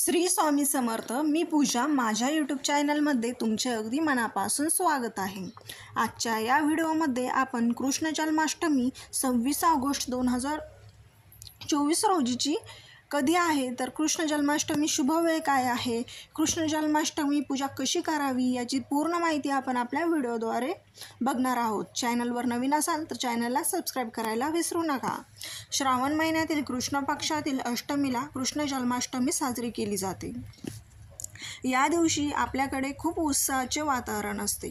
श्री स्वामी समर्थ. मी पूजा. माझ्या यूट्यूब चॅनलमध्ये तुमचे अगदी मनापासून स्वागत आहे. आजच्या या व्हिडिओमध्ये आपण कृष्ण जन्माष्टमी 26 ऑगस्ट 2024 रोजीची कधी आहे, तर कृष्ण जन्माष्टमी शुभ वेळ काय आहे, कृष्ण जन्माष्टमी पूजा कशी करावी याची पूर्ण माहिती आपण आपल्या व्हिडिओद्वारे बघणार आहोत. चॅनलवर नवीन असाल तर चॅनलला सबस्क्राईब करायला विसरू नका. श्रावण महिन्यातील कृष्ण पक्षातील अष्टमीला कृष्ण जन्माष्टमी साजरी केली जाते. या दिवशी आपल्याकडे खूप उत्साहाचे वातावरण असते.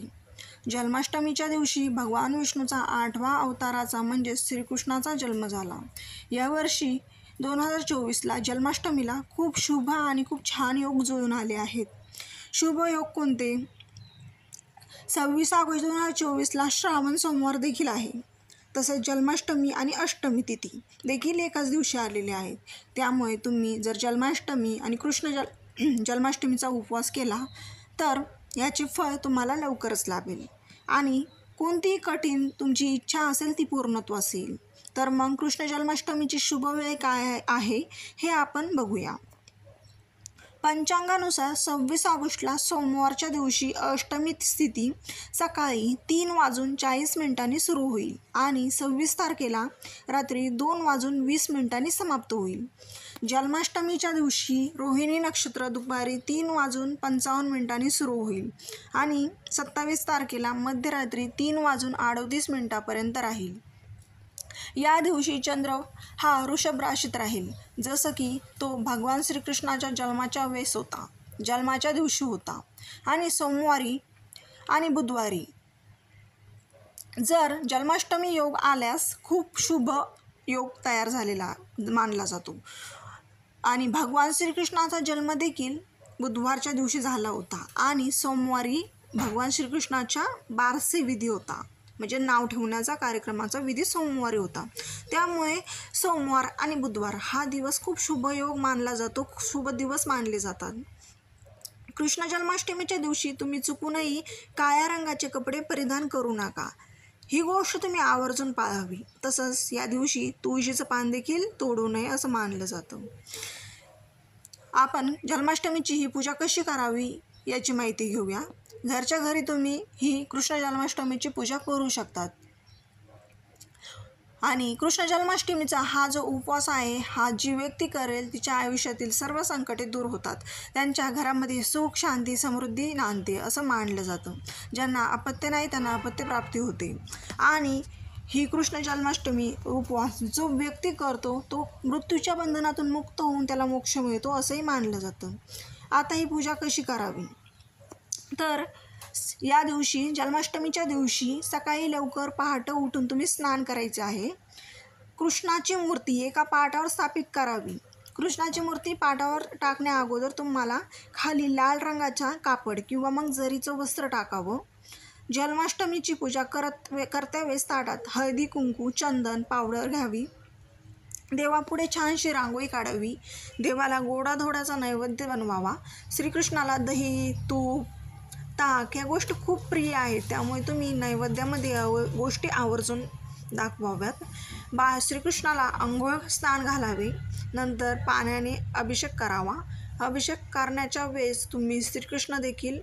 जन्माष्टमीच्या दिवशी भगवान विष्णूचा 8व्या अवताराचा म्हणजे श्रीकृष्णाचा जन्म झाला. यावर्षी 2024ला जन्माष्टमीला खूप शुभ आणि खूप छान योग जुळून आले आहेत. शुभ योग कोणते? 26 ऑगस्ट 2024ला श्रावण सोमवार देखील आहे. तसेच जन्माष्टमी आणि अष्टमी तिथी देखील एकाच दिवशी आलेले आहेत. त्यामुळे तुम्ही जर जन्माष्टमी आणि कृष्ण जन्माष्टमीचा उपवास केला तर याचे फळ तुम्हाला लवकरच लाभेल आणि कोणतीही कठीण तुमची इच्छा असेल ती पूर्णत्वास येईल. तर मग कृष्ण जन्माष्टमीची शुभ वेळ काय आहे हे आपण बघूया. पंचांगानुसार 26 ऑगस्टला सोमवारच्या दिवशी अष्टमी तिथी सकाळी 3:40 सुरू होईल आणि 26 तारखेला रात्री 2:20 समाप्त होईल. जन्माष्टमीच्या दिवशी रोहिणी नक्षत्र दुपारी 3:55 सुरू होईल आणि 27 तारखेला मध्यरात्री 3:38 राहील. या दिवशी चंद्र हा वृषभ राशीत राहील, जसं की तो भगवान श्रीकृष्णाच्या जन्माच्या दिवशी होता. आणि सोमवारी आणि बुधवारी जर जन्माष्टमी योग आल्यास खूप शुभ योग तयार झालेला मानला जातो. आणि भगवान श्रीकृष्णाचा जन्म देखील बुधवारच्या दिवशी झाला होता आणि सोमवारी भगवान श्रीकृष्णाच्या बारसे विधी होता, म्हणजे नाव ठेवण्याचा कार्यक्रमाचा विधी सोमवारी होता. त्यामुळे सोमवार आणि बुधवार हा दिवस खूप शुभ योग मानला जातो, शुभ दिवस मानले जातात. कृष्ण जन्माष्टमीच्या दिवशी तुम्ही चुकूनही काळ्या रंगाचे कपडे परिधान करू नका. ही गोष्ट तुम्ही आवर्जून पाळावी. तसंच या दिवशी तुळशीचं पान देखील तोडू नये असं मानलं जातं. आपण जन्माष्टमीची ही पूजा कशी करावी याची माहिती घेऊया. घरच्या घरी तुम्ही ही कृष्ण जन्माष्टमीची पूजा करू शकतात. आणि कृष्ण जन्माष्टमीचा हा जो उपवास आहे, हा जी व्यक्ती करेल तिच्या आयुष्यातील सर्व संकटे दूर होतात. त्यांच्या घरामध्ये सुख, शांती, समृद्धी नांदते असं मानलं जातं. ज्यांना अपत्य नाही त्यांना अपत्य प्राप्ती होते. आणि ही कृष्ण जन्माष्टमी उपवास जो व्यक्ती करतो तो मृत्यूच्या बंधनातून मुक्त होऊन त्याला मोक्ष मिळतो असंही मानलं जातं. आता ही पूजा कशी करावी? तर या दिवशी जन्माष्टमीच्या दिवशी सकाळी लवकर पहाटे उठून तुम्ही स्नान करायचे आहे. कृष्णाची मूर्ती एका पाटावर स्थापित करावी. कृष्णाची मूर्ती पाटावर टाकण्या अगोदर तुम्हाला खाली लाल रंगाचा कापड किंवा मग जरीचं वस्त्र टाकावं. जन्माष्टमीची पूजा करत्या वेळेस ताटात हळदी, कुंकू, चंदन, पावडर घ्यावी. देवापुढे छानशी रांगोळी काढावी. देवाला गोडाधोडाचा नैवेद्य बनवावा. श्रीकृष्णाला दही, तूप, ताक या गोष्टी खूप प्रिय आहेत, त्यामुळे तुम्ही नैवेद्यामध्ये गोष्टी आवर्जून दाखवाव्यात. श्रीकृष्णाला अंघोळ स्नान घालावे. नंतर पाण्याने अभिषेक करावा. अभिषेक करण्याच्या वेळेस तुम्ही श्रीकृष्ण देखील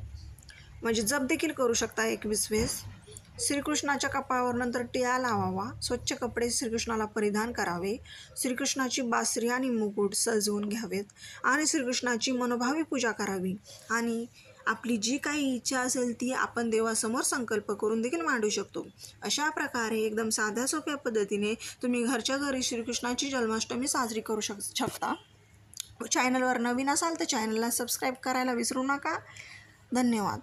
म्हणजे जप देखील करू शकता 21 वेळेस. श्रीकृष्णाच्या कपाळावर नंतर टिळा लावावा. स्वच्छ कपडे श्रीकृष्णाला परिधान करावे. श्रीकृष्णाची बासरी आणि मुकुट सजवून घ्यावेत आणि श्रीकृष्णाची मनोभावे पूजा करावी. आणि आपली जी काही इच्छा असेल ती आपण देवासमोर संकल्प करून देखील मांडू शकतो. अशा प्रकारे एकदम साध्या सोप्या पद्धतीने तुम्ही घरच्या घरी श्रीकृष्णाची जन्माष्टमी साजरी करू शकता. चॅनलवर नवीन असाल तर चॅनलला सबस्क्राईब करायला विसरू नका. धन्यवाद.